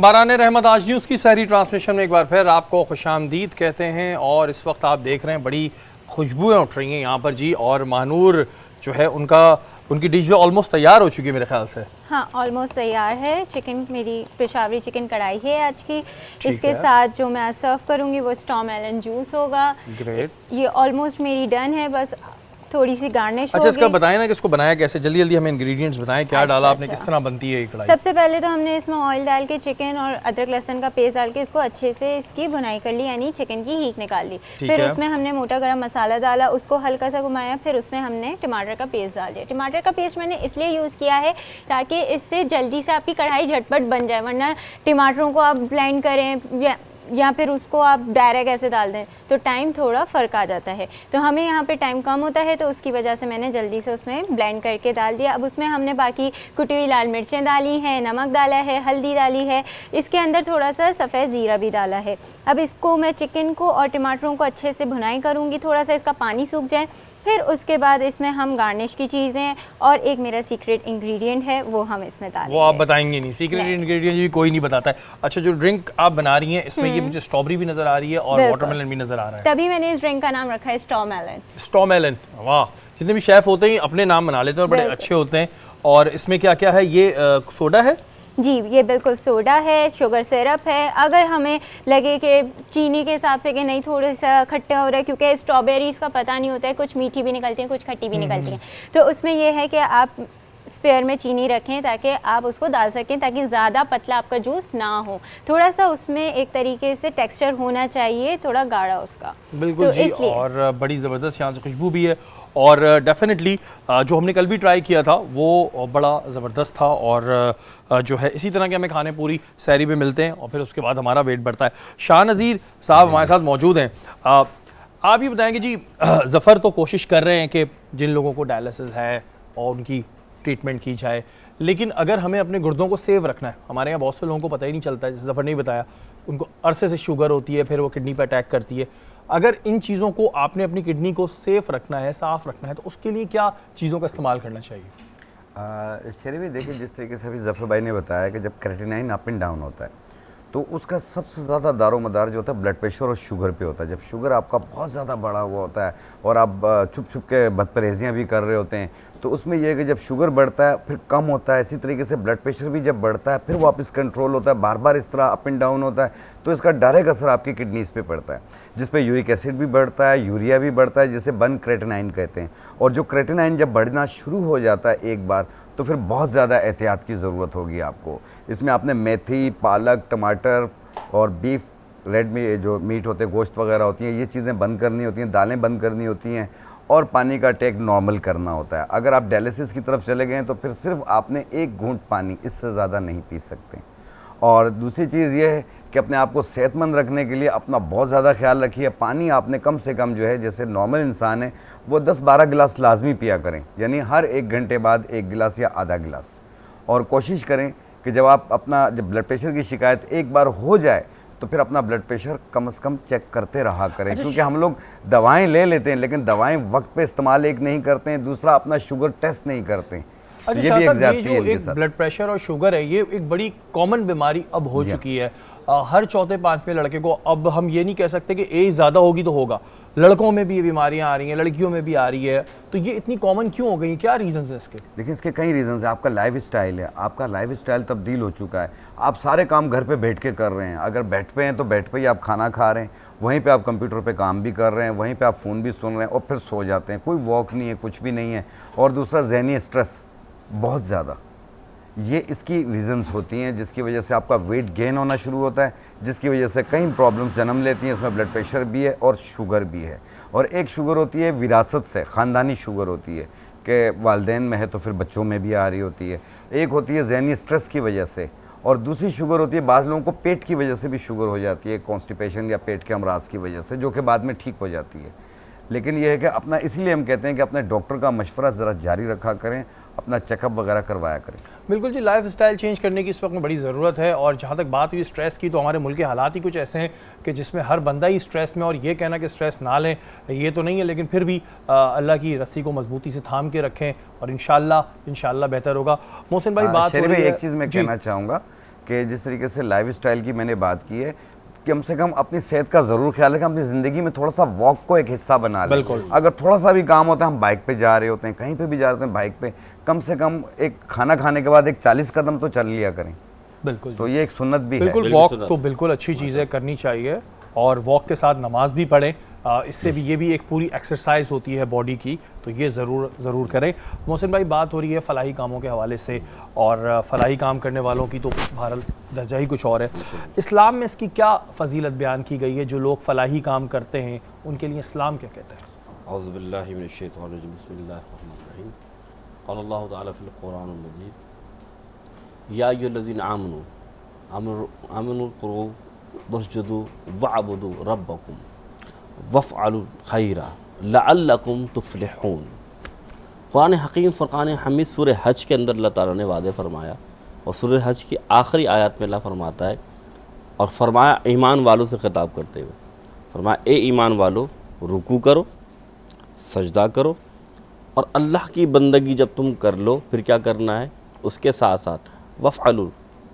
बारान रहमत आज न्यूज़ की सहरी ट्रांसमिशन में एक बार फिर आपको खुशामदीद कहते हैं। और इस वक्त आप देख रहे हैं बड़ी खुशबुएं उठ रही हैं यहाँ पर जी। और महानूर जो है उनकी डिश जो ऑलमोस्ट तैयार हो चुकी है मेरे ख्याल से। हाँ, ऑलमोस्ट तैयार है। चिकन मेरी पेशावरी चिकन कढ़ाई है आज की। इसके साथ जो मैं आज सर्व करूँगी वो स्टॉमेलन जूस होगा। ग्रेट। ये ऑलमोस्ट मेरी डन है, बस थोड़ी सी गार्निश अच्छा, इसका बताएं ना कि इसको बनाया कैसे, जल्दी जल्दी हमें इंग्रेडिएंट्स बताएं, क्या डाला आपने, किस तरह बनती है ये कढ़ाई। सबसे पहले तो हमने इसमें ऑयल डाल के चिकन और अदरक लहसुन का पेस्ट डाल के इसको अच्छे से इसकी भुनाई कर ली, यानी चिकन की हीक निकाल ली। फिर उसमें हमने मोटा गरम मसाला डाला, उसको हल्का सा घुमाया, फिर उसमें हमने टमाटर का पेस्ट डाल दिया। टमाटर का पेस्ट मैंने इसलिए यूज़ किया है ताकि इससे जल्दी से आपकी कढ़ाई झटपट बन जाए, वरना टमाटरों को आप ब्लेंड करें या फिर उसको आप डायरेक्ट ऐसे डाल दें तो टाइम थोड़ा फ़र्क आ जाता है। तो हमें यहाँ पे टाइम कम होता है, तो उसकी वजह से मैंने जल्दी से उसमें ब्लेंड करके डाल दिया। अब उसमें हमने बाकी कुटी हुई लाल मिर्चें डाली हैं, नमक डाला है, हल्दी डाली है, इसके अंदर थोड़ा सा सफ़ेद ज़ीरा भी डाला है। अब इसको मैं चिकन को और टमाटरों को अच्छे से भुनाई करूँगी, थोड़ा सा इसका पानी सूख जाए। फिर उसके बाद इसमें हम गार्निश की चीज़ें और एक मेरा सीक्रेट इंग्रेडिएंट है वो हम इसमें डालेंगे। वो आप बताएंगे नहीं, सीक्रेट इंग्रेडिएंट भी कोई नहीं बताता है। अच्छा, जो ड्रिंक आप बना रही हैं इसमें ये मुझे स्ट्रॉबेरी भी नजर आ रही है और वाटरमेलन भी नजर आ रहा है, तभी मैंने इस ड्रिंक का नाम रखा है स्टॉमेलन। स्टॉमेलन। वाह, जितने भी शेफ होते हैं अपने नाम बना लेते हैं और बड़े अच्छे होते हैं। और इसमें क्या क्या है, ये सोडा है जी, ये बिल्कुल सोडा है, शुगर सिरप है। अगर हमें लगे कि चीनी के हिसाब से कि नहीं थोड़ा सा खट्टा हो रहा है, क्योंकि स्ट्रॉबेरीज़ का पता नहीं होता है, कुछ मीठी भी निकलती हैं कुछ खट्टी भी निकलती हैं, तो उसमें यह है कि आप स्पेयर में चीनी रखें ताकि आप उसको डाल सकें, ताकि ज़्यादा पतला आपका जूस ना हो। थोड़ा सा उसमें एक तरीके से टेक्सचर होना चाहिए, थोड़ा गाढ़ा उसका। बिल्कुल तो जी, और बड़ी ज़बरदस्त यहाँ से खुशबू भी है। और डेफिनेटली जो हमने कल भी ट्राई किया था वो बड़ा ज़बरदस्त था। और जो है इसी तरह के हमें खाने पूरी सहरी में मिलते हैं और फिर उसके बाद हमारा वेट बढ़ता है। शाह नज़ीर साहब हमारे साथ मौजूद हैं। आप ये बताएंगे जी, ज़फ़र तो कोशिश कर रहे हैं कि जिन लोगों को डायलिसिस है और उनकी ट्रीटमेंट की जाए, लेकिन अगर हमें अपने गुर्दों को सेव रखना है, हमारे यहाँ बहुत से लोगों को पता ही नहीं चलता है, जैसे ज़फ़र ने बताया उनको अरसे से शुगर होती है, फिर वो किडनी पर अटैक करती है। अगर इन चीज़ों को आपने अपनी किडनी को सेफ रखना है, साफ़ रखना है, तो उसके लिए क्या चीज़ों का इस्तेमाल करना चाहिए? शरीफ देखिए, जिस तरीके से अभी ज़फ़र भाई ने बताया कि जब क्रेटिनाइन अप एंड डाउन होता है तो उसका सबसे ज़्यादा दारोमदार जो होता है ब्लड प्रेशर और शुगर पे होता है। जब शुगर आपका बहुत ज़्यादा बढ़ा हुआ होता है और आप छुप छुप के बदपरहेजियाँ भी कर रहे होते हैं, तो उसमें यह है कि जब शुगर बढ़ता है फिर कम होता है, इसी तरीके से ब्लड प्रेशर भी जब बढ़ता है फिर वापस कंट्रोल होता है, बार बार इस तरह अप एंड डाउन होता है, तो इसका डायरेक्ट असर आपकी किडनीज़ पे पड़ता है, जिस पे यूरिक एसिड भी बढ़ता है, यूरिया भी बढ़ता है, जिसे बन क्रेटिनाइन कहते हैं। और जो क्रेटिनाइन जब बढ़ना शुरू हो जाता है एक बार, तो फिर बहुत ज़्यादा एहतियात की ज़रूरत होगी आपको। इसमें आपने मेथी, पालक, टमाटर और बीफ, रेड में जो मीट होते हैं, गोश्त वगैरह होती हैं, ये चीज़ें बंद करनी होती हैं, दालें बंद करनी होती हैं और पानी का टेक नॉर्मल करना होता है। अगर आप डायलिसिस की तरफ चले गए तो फिर सिर्फ आपने एक घूंट पानी, इससे ज़्यादा नहीं पी सकते। और दूसरी चीज़ ये है कि अपने आप को सेहतमंद रखने के लिए अपना बहुत ज़्यादा ख्याल रखिए। पानी आपने कम से कम जो है, जैसे नॉर्मल इंसान है वो 10-12 गिलास लाजमी पिया करें, यानी हर 1 घंटे बाद 1 गिलास या आधा गिलास। और कोशिश करें कि जब ब्लड प्रेशर की शिकायत एक बार हो जाए तो फिर अपना ब्लड प्रेशर कम से कम चेक करते रहा करें। क्योंकि हम लोग दवाएं ले लेते हैं लेकिन दवाएं वक्त पे इस्तेमाल एक नहीं करते हैं, दूसरा अपना शुगर टेस्ट नहीं करते हैं। अच्छा, ये भी एक ब्लड प्रेशर और शुगर है, ये एक बड़ी कॉमन बीमारी अब हो चुकी है। हर चौथे पांचवें लड़के को, अब हम ये नहीं कह सकते कि एज ज़्यादा होगी तो होगा, लड़कों में भी ये बीमारियां आ रही हैं, लड़कियों में भी आ रही है, तो ये इतनी कॉमन क्यों हो गई, क्या रीज़न है इसके? देखिए, इसके कई रीज़न है। आपका लाइफ स्टाइल है, आपका लाइफ स्टाइल तब्दील हो चुका है। आप सारे काम घर पे बैठ के कर रहे हैं। अगर बेड पे हैं तो बेड पे ही आप खाना खा रहे हैं, वहीं पे आप कंप्यूटर पे काम भी कर रहे हैं, वहीं पे आप फ़ोन भी सुन रहे हैं और फिर सो जाते हैं। कोई वॉक नहीं है, कुछ भी नहीं है। और दूसरा, ज़हनी स्ट्रेस बहुत ज़्यादा, ये इसकी रीज़न्स होती हैं, जिसकी वजह से आपका वेट गेन होना शुरू होता है, जिसकी वजह से कई प्रॉब्लम्स जन्म लेती हैं। इसमें ब्लड प्रेशर भी है और शुगर भी है। और एक शुगर होती है विरासत से, ख़ानदानी शुगर होती है कि वालिदैन में है तो फिर बच्चों में भी आ रही होती है। एक होती है ज़हनी स्ट्रेस की वजह से, और दूसरी शुगर होती है बाज़ लोगों को पेट की वजह से भी शुगर हो जाती है, कॉन्स्टिपेशन या पेट के अमराज की वजह से, जो कि बाद में ठीक हो जाती है। लेकिन यह है कि अपना, इसलिए हम कहते हैं कि अपने डॉक्टर का मशवरा ज़रा जारी रखा करें, अपना चेकअप वगैरह करवाया करें। बिल्कुल जी, लाइफ स्टाइल चेंज करने की इस वक्त में बड़ी ज़रूरत है। और जहाँ तक बात हुई स्ट्रेस की, तो हमारे मुल्क के हालात ही कुछ ऐसे हैं कि जिसमें हर बंदा ही स्ट्रेस में, और ये कहना कि स्ट्रेस ना लें ये तो नहीं है, लेकिन फिर भी अल्लाह की रस्सी को मजबूती से थाम के रखें और इंशाल्लाह बेहतर होगा। मोहसिन भाई, बात हो रही है, एक चीज़ मैं कहना चाहूँगा कि जिस तरीके से लाइफ स्टाइल की मैंने बात की है, कम से कम अपनी सेहत का ज़रूर ख्याल रखें, अपनी ज़िंदगी में थोड़ा सा वॉक को एक हिस्सा बना लें। बिल्कुल। अगर थोड़ा सा भी काम होता है, हम बाइक पे जा रहे होते हैं, कहीं पे भी जा रहे होते हैं बाइक पे, कम से कम एक खाना खाने के बाद एक 40 कदम तो चल लिया करें। बिल्कुल तो ये एक सुन्नत भी है। बिल्कुल, वॉक तो बिल्कुल अच्छी चीज़ है, करनी चाहिए, और वॉक के साथ नमाज भी पढ़ें, इससे भी ये भी एक पूरी एक्सरसाइज होती है बॉडी की, तो ये ज़रूर करें। मोहसिन भाई, बात हो रही है फलाही कामों के हवाले से, और फलाही काम करने वालों की तो बहरहाल दर्जा ही कुछ और है। इस्लाम में इसकी क्या फ़जीलत बयान की गई है? जो लोग फलाही काम करते हैं उनके लिए इस्लाम क्या कहता है? औज़ु बिल्लाहि मिनश शैतानिर रजीम, बिस्मिल्लाहिर्रहमानिर्रहीम। क़ाल अल्लाहु तआला फ़िल क़ुरआनिल मजीद, या अय्युहल्लज़ीना आमनू क़ुरू वस्जुदू वअबुदू रब्बकुम वफ़अलुल खैरा लअल्लकुम तुफ़्लिहून। क़ुरान हकीम फ़ुरक़ान हमीद सूरह हज के अंदर अल्लाह ताला ने वादे फरमाया, और सूरह हज की आखिरी आयत में अल्लाह फरमाता है, और फरमाया ईमान वालों से ख़िताब करते हुए फरमाया, ए ईमान वालो, रुकू करो, सजदा करो, और अल्लाह की बंदगी जब तुम कर लो फिर क्या करना है, उसके साथ साथ वफ़अलुल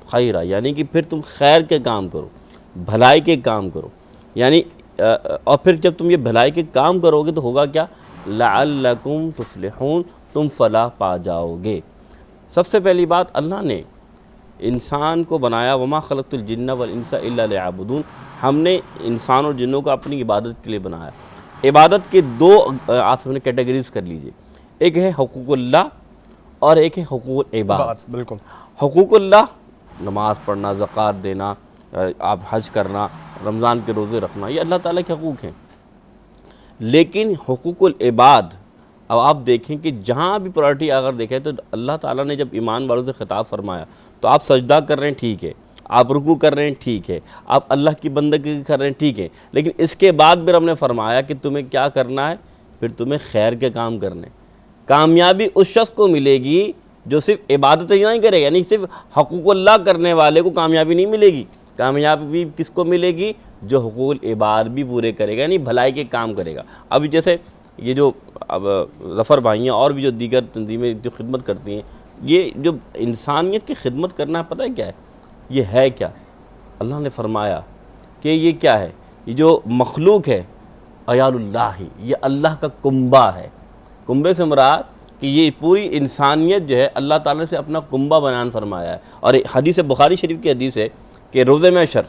खैरा, यानी कि फिर तुम खैर के काम करो, भलाई के काम करो, यानी और फिर जब तुम ये भलाई के काम करोगे तो होगा क्या, लअल्लकुम तुफ़्लिहून, तुम फलाह पा जाओगे। सबसे पहली बात, अल्लाह ने इंसान को बनाया, वमा खलक़तुल जिन्ना वल इंसा इल्ला लियअबुदून, हमने इंसान और जिन्नों को अपनी इबादत के लिए बनाया। इबादत के दो आप सबने कैटेगरीज कर लीजिए, एक है हुकूकुल्लाह और एक है हुकूकुल इबाद। बिल्कुल, हुकूकुल्लाह नमाज़ पढ़ना, ज़कात देना, आप हज करना, रमज़ान के रोज़े रखना, ये अल्लाह ताला के हकूक़ हैं। लेकिन हुकूकुल इबाद, अब आप देखें कि जहाँ भी प्रायोरिटी अगर देखें तो अल्लाह ताला ने जब ईमान वालों से ख़िताब फरमाया, तो आप सजदा कर रहे हैं, ठीक है, आप रुकू कर रहे हैं, ठीक है, आप अल्लाह की बंदगी कर रहे हैं, ठीक है, लेकिन इसके बाद फिर हमने फरमाया कि तुम्हें क्या करना है, फिर तुम्हें खैर के काम करने। कामयाबी उस शख्स को मिलेगी जो सिर्फ इबादत ही नहीं करेगा, यानी सिर्फ हकूक़ुल्लाह करने वाले को कामयाबी नहीं मिलेगी। कामयाबी किसको मिलेगी, जो हुकूक़ुल इबाद भी पूरे करेगा, यानी भलाई के काम करेगा। अभी जैसे ये जो अब ज़फ़र भाई हैं और भी जो दीगर तंजीमें जो खिदमत करती हैं, ये जो इंसानियत की खिदमत करना है, पता है क्या है, ये है क्या, अल्लाह ने फरमाया कि ये क्या है, ये जो मखलूक है अयालुल्लाह, ये अल्लाह का कुंबा है। कुंबे से मुराद कि ये पूरी इंसानियत जो है अल्लाह ताला से अपना कुंबा बयान फरमाया है। और हदीस बुखारी शरीफ की हदीस है कि रोज़े महशर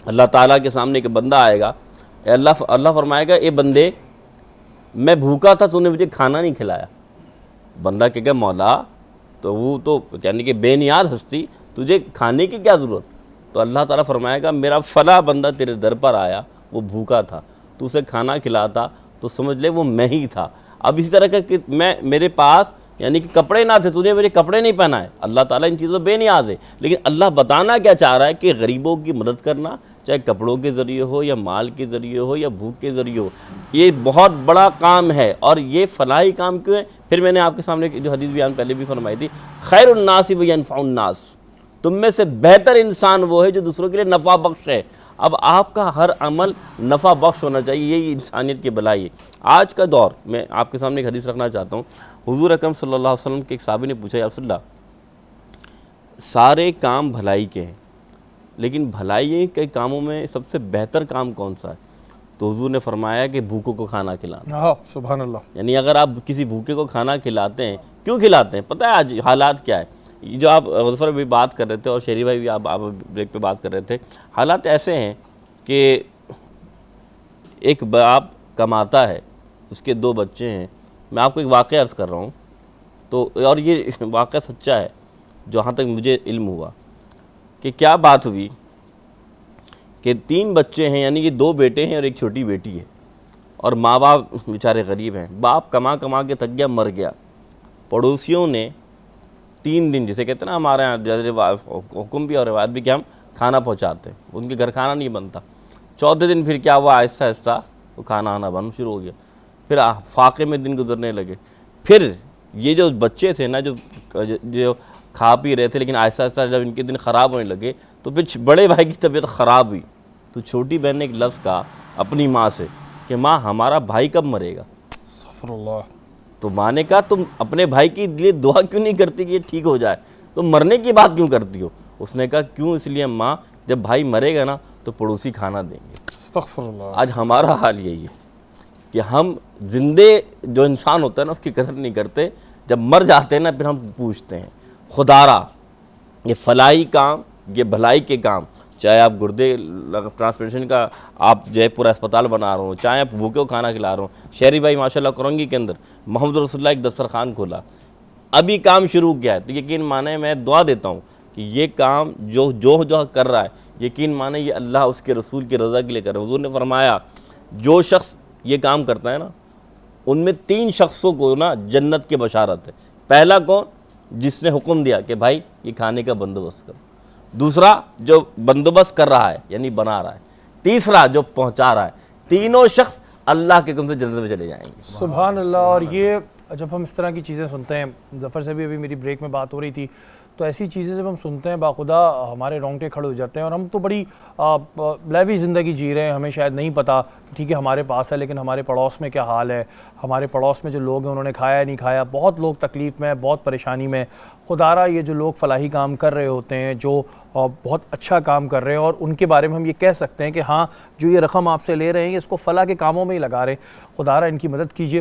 अल्लाह ताला के सामने एक बंदा आएगा, अल्लाह फरमाएगा, ए बंदे, मैं भूखा था, तूने मुझे खाना नहीं खिलाया। बंदा कहेगा, मौला, तो वो तो यानी कि बेनियाज हस्ती, तुझे खाने की क्या ज़रूरत। तो अल्लाह ताला फरमाएगा, मेरा फ़ला बंदा तेरे दर पर आया, वो भूखा था, तू उसे खाना खिलाता तो समझ ले वो मैं ही था। अब इसी तरह का कि मेरे पास यानी कि कपड़े ना थे, तूने मेरे कपड़े नहीं पहनाए। अल्लाह ताला इन चीज़ों बेनियाज है, लेकिन अल्लाह बताना क्या चाह रहा है कि गरीबों की मदद करना, चाहे कपड़ों के ज़रिए हो या माल के ज़रिए हो या भूख के ज़रिए हो, ये बहुत बड़ा काम है। और ये फलाही काम क्यों है, फिर मैंने आपके सामने जो हदीस बयान पहले भी फरमाई थी, खैरुन्नास यनफ़उन्नास, तुम में से बेहतर इंसान वो है जो दूसरों के लिए नफ़ा बख्श है। अब आपका हर अमल नफ़ा बख्श होना चाहिए, यही इंसानियत की भलाई है। आज का दौर, मैं आपके सामने एक हदीस रखना चाहता हूँ। हुज़ूर अकरम सल्लल्लाहु अलैहि वसल्लम के एक साहबी ने पूछा, या रसूलल्लाह, सारे काम भलाई के हैं, लेकिन भलाई के कामों में सबसे बेहतर काम कौन सा है? तो हुज़ूर ने फरमाया कि भूखों को खाना खिलाना। हाँ, सुभान अल्लाह। यानी अगर आप किसी भूखे को खाना खिलाते हैं, क्यों खिलाते हैं, पता है आज हालात क्या है? ये जो आप ज़फ़र भी बात कर रहे थे और शेरी भाई भी आप ब्रेक पे बात कर रहे थे, हालात ऐसे हैं कि एक बाप कमाता है, उसके 2 बच्चे हैं। मैं आपको एक वाक़या अर्ज़ कर रहा हूँ, तो और ये वाक़या सच्चा है, जहाँ तक मुझे इल्म हुआ कि क्या बात हुई कि 3 बच्चे हैं, यानी कि 2 बेटे हैं और एक छोटी बेटी है, और माँ बाप बेचारे गरीब हैं। बाप कमा कमा के थक गया, मर गया। पड़ोसियों ने 3 दिन, जिसे कहते हैं ना हमारे यहाँ हुक्म भी और रिवायत भी, कि हम खाना पहुँचाते हैं, उनके घर खाना नहीं बनता। चौथे दिन फिर क्या हुआ, आहिस्ता आहिस्ता वो खाना आना बंद शुरू हो गया। फिर फाके में दिन गुजरने लगे। फिर ये जो बच्चे थे ना, जो खा पी रहे थे, लेकिन आहिस्ता आहिस्ता जब इनके दिन ख़राब होने लगे, तो फिर बड़े भाई की तबीयत ख़राब हुई। तो छोटी बहन ने एक लफ्ज़ कहा अपनी माँ से कि माँ, हमारा भाई कब मरेगा? तो माँ ने कहा, तुम अपने भाई के लिए दुआ क्यों नहीं करती कि ये ठीक हो जाए? तुम मरने की बात क्यों करती हो? उसने कहा क्यों? इसलिए अम्मा जब भाई मरेगा ना तो पड़ोसी खाना देंगे। अस्तगफुरुल्लाह। आज हमारा हाल यही है कि हम जिंदे जो इंसान होता है ना उसकी कदर नहीं करते, जब मर जाते हैं ना फिर हम पूछते हैं खुदारा ये फलाई काम, ये भलाई के काम, चाहे आप गुर्दे ट्रांसप्लांटेशन का आप जयपुर अस्पताल बना रहे हो, चाहे आप भूखे को खाना खिला रहे हो। शहरी भाई माशाल्लाह करंगी के अंदर मोहम्मद रसूलुल्लाह एक दस्तरखान खोला, अभी काम शुरू किया है, तो यकीन माने मैं दुआ देता हूँ कि ये काम जो कर रहा है, यकीन माने ये अल्लाह उसके रसूल की रज़ा के लिए कर रहा है। हुज़ूर ने फरमाया जो शख्स ये काम करता है ना उनमें 3 शख्सों को ना जन्नत की बशारत है। पहला कौन? जिसने हुक्म दिया कि भाई ये खाने का बंदोबस्त करो, दूसरा जो बंदोबस्त कर रहा है यानी बना रहा है, तीसरा जो पहुंचा रहा है। तीनों शख्स अल्लाह के हुक्म से जन्नत में चले जाएंगे। सुभान अल्लाह। और ये जब हम इस तरह की चीज़ें सुनते हैं, ज़फ़र से भी अभी मेरी ब्रेक में बात हो रही थी, तो ऐसी चीज़ें जब हम सुनते हैं बाखुदा हमारे रोंगटे खड़े हो जाते हैं। और हम तो बड़ी लैवी ज़िंदगी जी रहे हैं, हमें शायद नहीं पता कि ठीक है हमारे पास है, लेकिन हमारे पड़ोस में क्या हाल है, हमारे पड़ोस में जो लोग हैं उन्होंने खाया नहीं खाया, बहुत लोग तकलीफ़ में, बहुत परेशानी में। खुदारा ये जो लोग फलाही काम कर रहे होते हैं, जो बहुत अच्छा काम कर रहे हैं, और उनके बारे में हम ये कह सकते हैं कि हाँ जो ये रकम आपसे ले रहे हैं इसको फ़लाह के कामों में ही लगा रहे हैं, खुदारा इनकी मदद कीजिए।